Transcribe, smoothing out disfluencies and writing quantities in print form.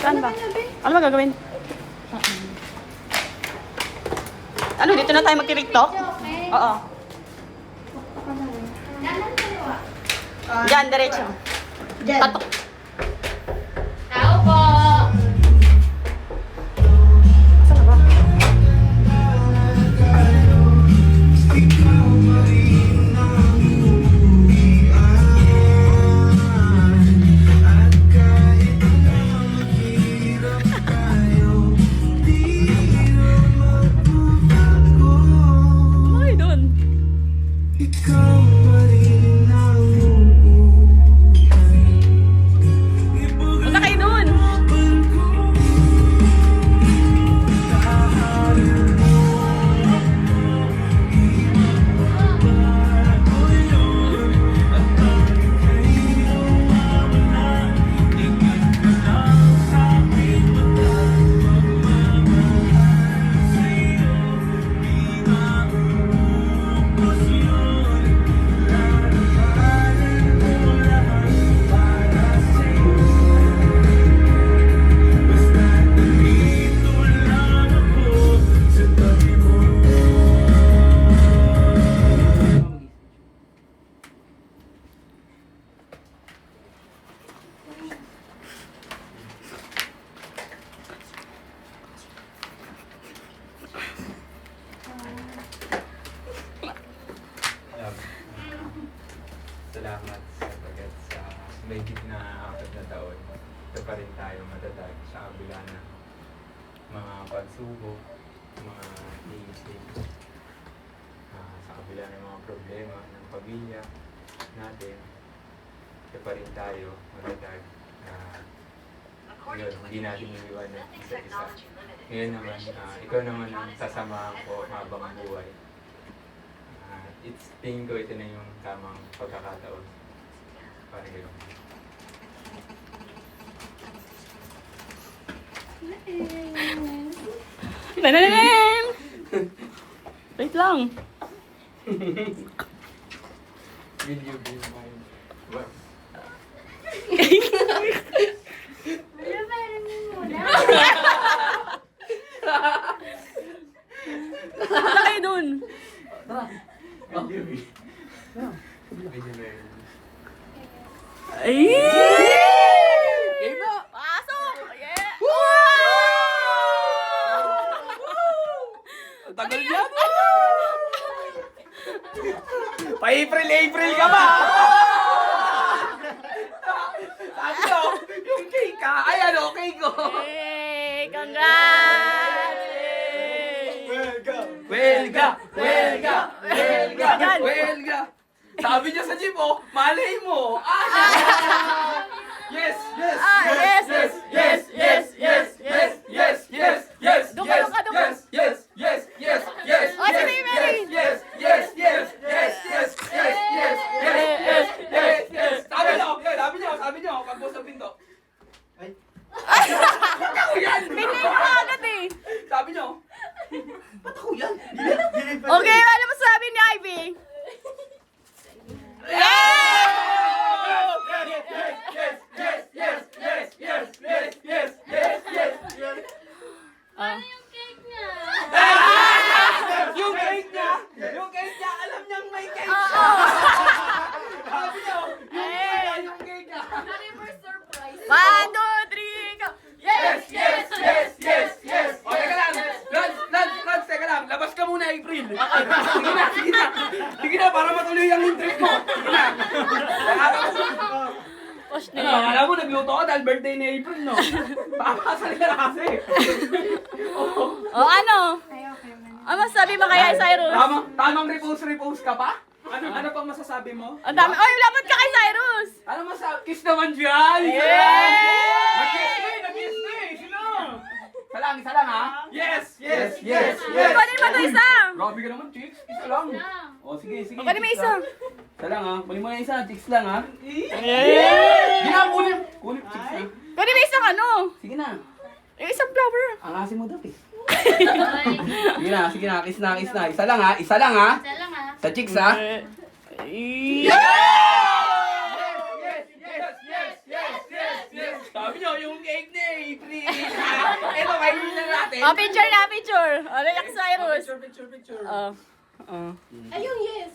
Saan ba? Ano ba gagawin? Ano, dito na tayo magti-tiktok? Oo. Diyan, diretso. Patok. Tao po! Saan na ba? Ay, dun. Punta kayo dun. Salamat sapagat sa mahigit na 4 na taon. Ito pa rin tayo matatag sa kabila ng mga pagsubok, mga isip, sa kabila ng mga problema ng pamilya natin. Ito pa rin tayo matatag na yun, hindi natin iiwanan isa't isa. Ngayon naman, ikaw naman ang sasamahan ko habang buhay. Tingin ko ito na yung tamang pagkakataon. Parang gano'n. Nanananan! Wait lang. Will you be mine? What? Punta kayo dun. Will you be? Will you marry me? Ay! Game na! Pasok! Yeah! Ang tagal yan! Pa-April ka ba? Sabi ko, yung cake ka, ay ano, cake ko! Hey! Congrats! Welga! Sabi niya sa jeep, oh, malay mo! Yes! Doon ka. Oh, sige, Mary. Yes! Sabi niyo, pagbukas ng pinto. Ay. Ako yan! Pinay mo agad eh. Sabi niyo. Ba't ako yan? Okay, ano masasabi ni Ivy? Ah. Yung cake niya, alam niyang may cake Oo. siya. Sabi niyo, yung cake niya. 1, 2, 3, go! Yes! O, teka lang. Lance, teka lang. Labas ka muna, April. Sige na, para matuloy ang trip mo. Sige na. Push na Ano, yan. alam mo, nagluto ka dahil birthday ni April, no? Papasal ka na kasi. O ano? Ano masasabi mo kay Cyrus? Tamang repose ka pa? Ano pang masasabi mo? Ang dami. Oy, lapit ka kay Cyrus! Ano masasabi? Kiss naman dyan! Yeah! Nag-kiss na eh! Sino? Isa lang ha? Yes! Kunin mo ito isa! Grabe ka naman, chicks. Isa lang. O, sige. Kunin mo isa. Isa lang ha. Kunin mo na isa, chicks lang ha. Yeah! Hindi na, kunin, chicks lang. Kunin mo isang ano? Sige na. Yung isang flower. Ang asin mo daw eh. Sige na, kiss na. Isa lang ha. Sa chicks ha. Yeah! Sabi nyo, April! Ito, kainin na natin. Oh, picture na, picture. Oh, relax, Cyrus. Picture. Oh. Oh. Ayun, yes.